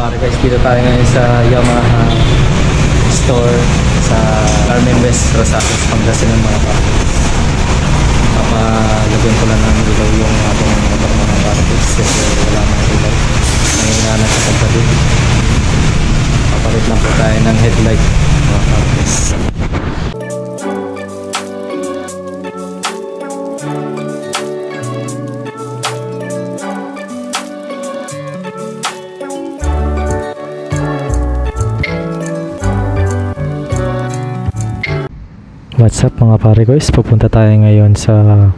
pare guys, dito tayo ngayon sa Yamaha store sa Carmen West Rosales, Pangasinan mga pare. Papalagyan ko lang ng ilaw yung ating motor mga pare guys kasi wala nang ilaw. Nanginganan sa pagkabi. Papalit lang po tayo ng headlight mga pare guys. What's up mga pare guys, pupunta tayo ngayon sa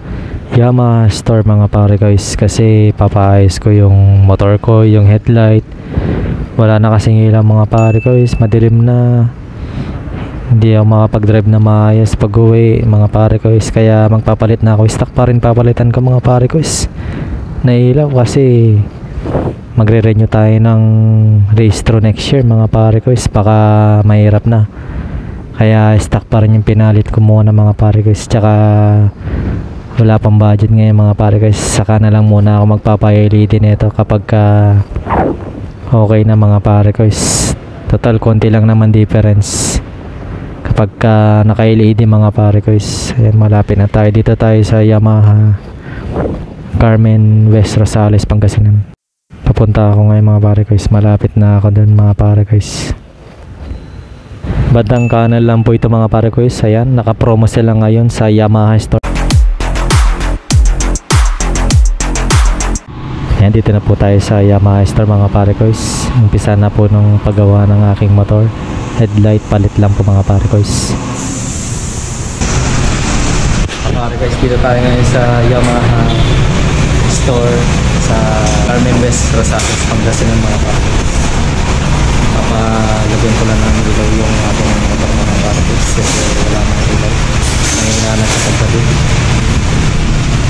Yamaha store mga pare guys kasi papaayos ko yung motor ko, yung headlight. Wala na kasing ilaw mga pare guys, madilim na, hindi ako makapag-drive na maayos pag uwi mga pare guys, kaya magpapalit na ako. Stock pa rin papalitan ko mga pare guys na ilaw kasi magre-renew tayo ng registro next year mga pare guys, baka mahirap na. Kaya stock pa rin yung pinalit ko muna mga pare guys. Tsaka wala pang budget ngayon mga pare guys. Saka na lang muna ako magpapa-LED nito kapag okay na mga pare guys. Total konti lang naman difference kapag naka-LED mga pare guys. Ayan, malapit na tayo. Dito tayo sa Yamaha Carmen West Rosales, Pangasinan. Papunta ako ngayon mga pare guys. Malapit na ako dun mga pare guys. Bandang kanan lang po ito mga pare guys. Ayan, naka-promo sila ngayon sa Yamaha store. Ayan, dito na po tayo sa Yamaha store mga pare guys. Umpisa na po ng paggawa ng aking motor. Headlight palit lang po mga pare guys. Mga pare guys, dito tayo ngayon sa Yamaha store sa Carmen West Rosales, Pangasinan mga pare. Papalagyan ko lang ng ilaw yung ating motor mga pare guys kasi wala nang ilaw. Nanginganan sa pagkabi.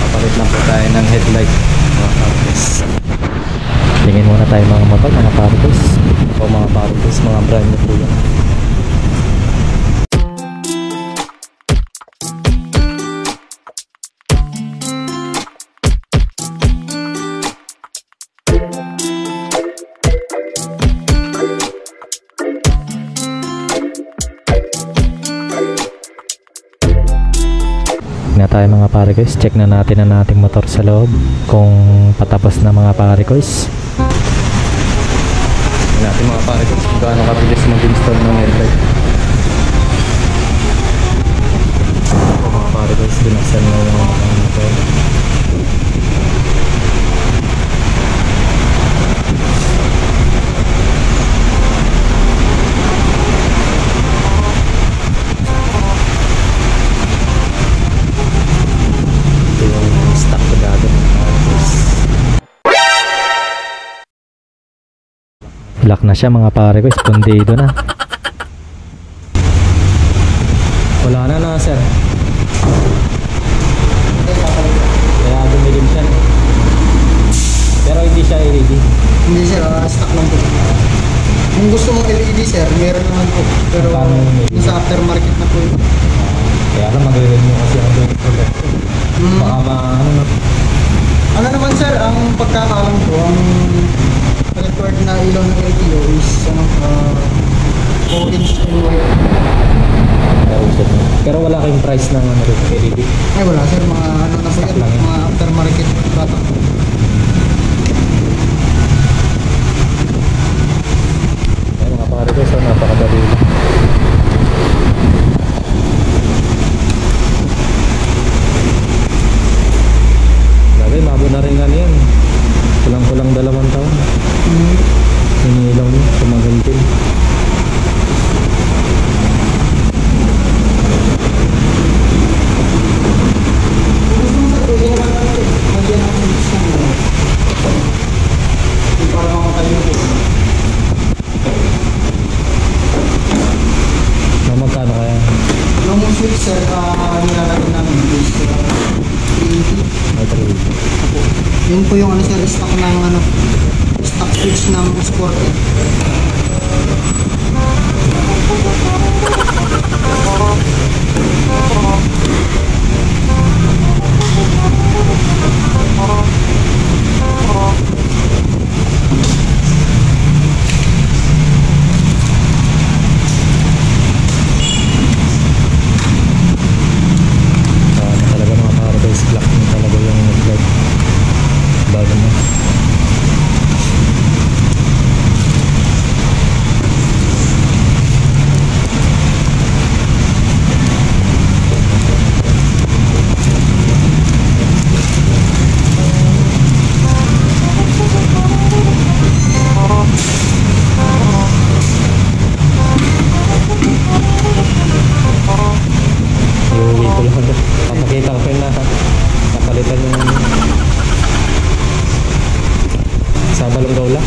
Papalit lang po tayo ng headlight mga pare guys. Tingin muna tayo mga motor mga pare guys. O mga pare guys, mga brand new po yan. Na tayo mga pare guys, check na natin ang ating motor sa loob kung patapos na mga pare guys. Tingnan natin mga pare guys kung gaano kabilis mag-install ng headlight. Mga pare guys, binaksan na yung motor. Black na siya mga pare guys, pundido na. Wala na sir. Kaya dumilim siya. Pero hindi siya LED. Hindi sir, stock lang po. Kung gusto mong LED sir, meron naman po. Pero sa aftermarket na po yun. Kaya lang magre-renew kasi ang product. Baka ano naman sir, ang pagkakalam ko, ang required na ilaw ng LTO is orange and white. Pero wala kayong price ng LED? Ay wala sir, mga ano na po yan, mga aftermarket product. Ay mga pare ko, so napakadali lang. Grabe, mabo na rin nga yan. Kulang-kulang 2 taon. Hinilaw niya, tumagal din. Magkano kaya? Yung switch sir, nilalagyan namin is 380. Yun po yung ano sir, stock ng stock switch ng Sport. pula.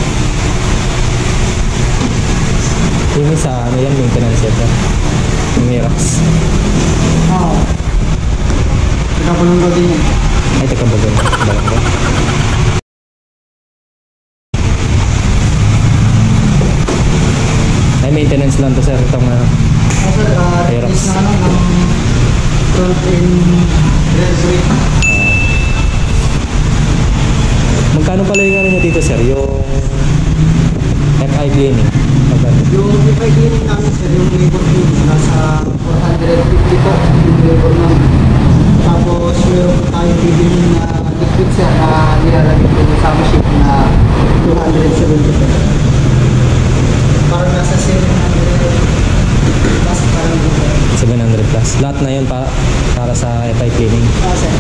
Yung isa, ano yan, maintenance ito. Yung Mirax. Oo. Nagkakulong daw din yan. Ay, teka ba ganun? Balangga. Ay, maintenance lang to sir. Itong Sir, Aerox. release na ng front end brake. magkano pala yung ano niya dito sir? Yung FI cleaning. Magkano? Yung FI cleaning namin sir, yung labor fee, nasa 450 po yung labor namin. Tapos meron po tayo bibili na liquid sir na nilalagay ko sa machine na 270 po. Parang nasa 700 plus parang 700 plus. Lahat na yun para sa FI cleaning. sir.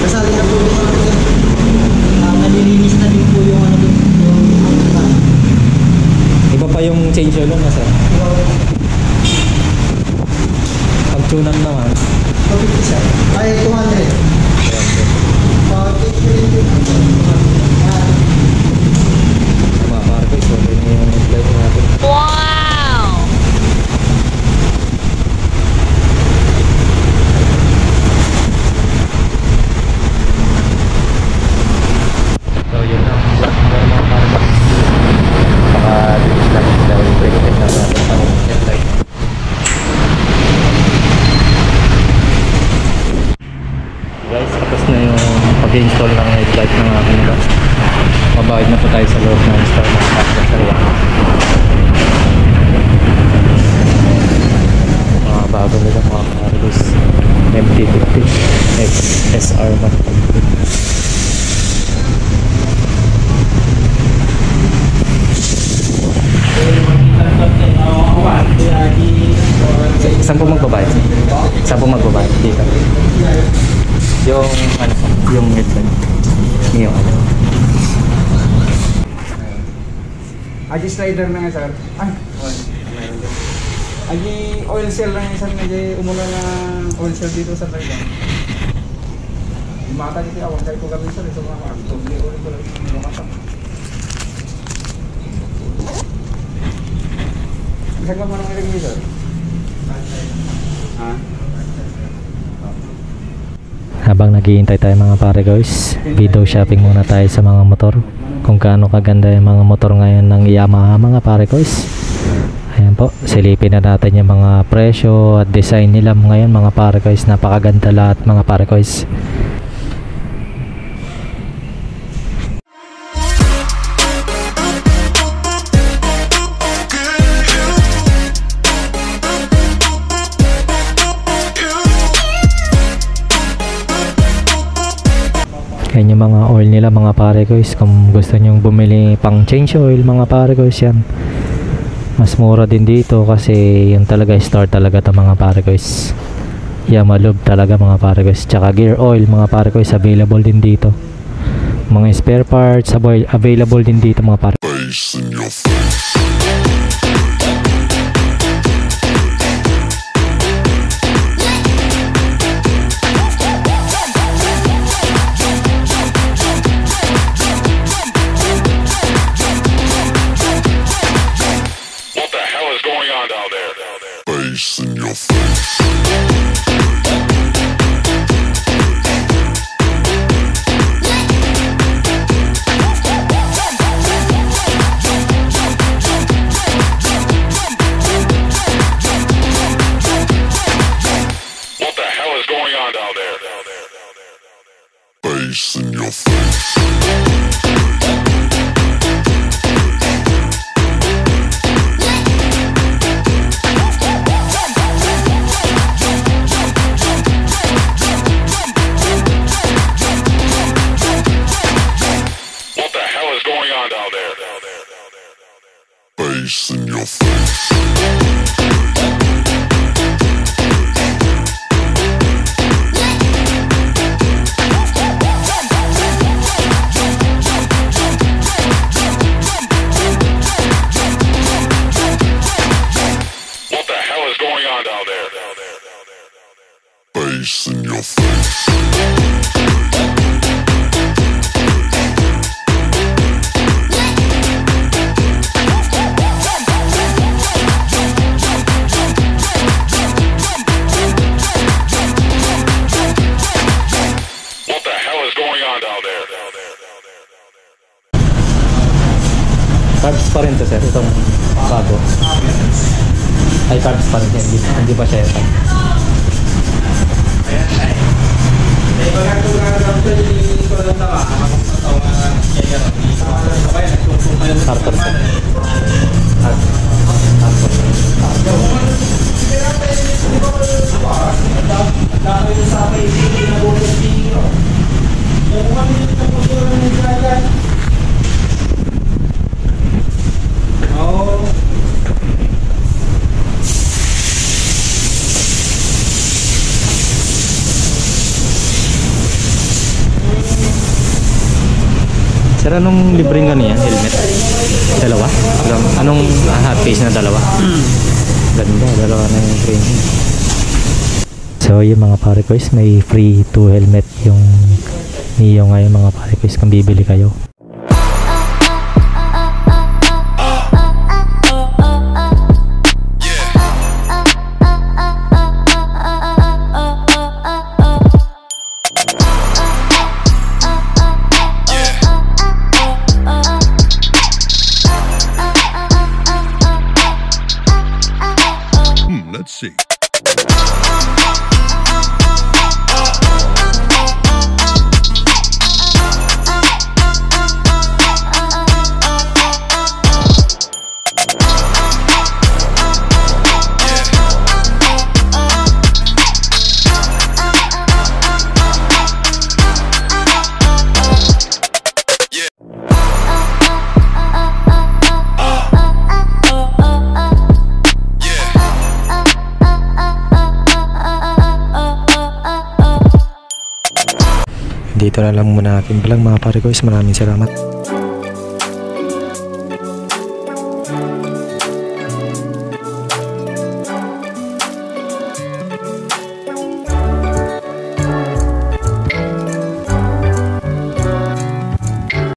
Kasali na po yung ano sir. Nalilinis na din po yung ano doon. Iba pa yung change oil na sir. Pag tune-up naman, 250 sir. Ay, 200. Pag change din tama para ko ito yung flight natin. Wow! So yun lang. Mga para ko. Baka dinis lang daw yung brake test na natin pa rin yung flight. Guys, tapos na yung pag-install ng headlight ng akin nila. Mabawid na po tayo sa loob ng store ng Pascasaria. Mga bago nila mga Carlos MT-50 XSR 150. Saan po magbabayad? Saan po magbabayad? Dito. Yung ano, yung headlight. Yung ano. Aji slider na nga sir. Ay. Aji oil cell lang nga sir. Aji umula na oil cell dito sa Thailand. Mata dito ako sa ito kami sir. Ito mga mga doble oil ko lang. Isang ka manang ilang dito sir? Ha? Habang naghihintay tayo mga pare guys, video shopping muna tayo sa mga motor. Kung gaano kaganda yung mga motor ngayon ng Yamaha mga pare guys. Ayan po, silipin na natin yung mga presyo at design nila ngayon mga pare guys. Napakaganda lahat mga pare guys. Yan yung mga oil nila mga pare guys. Kung gusto nyong bumili pang change oil mga pare guys, yan mas mura din dito kasi yun talaga store talaga to mga pare guys. Yamaha lube talaga mga pare guys. Tsaka gear oil mga pare guys, available din dito. Mga spare parts available din dito mga pare. Carbs pa rin to sir, itong bago. Ay, carbs pa rin yan, hindi pa siya ito. Starter sir. Sir, anong libreng niya? Helmet? Dalawa? Anong hot face na dalawa? Ganda, dalawa na yung frame. So yung mga pare ko is may free 2 helmet yung Neo ngayon mga pare ko is kung bibili kayo. Let's see. Dito na lang muna natin palang mga pare ko is maraming salamat.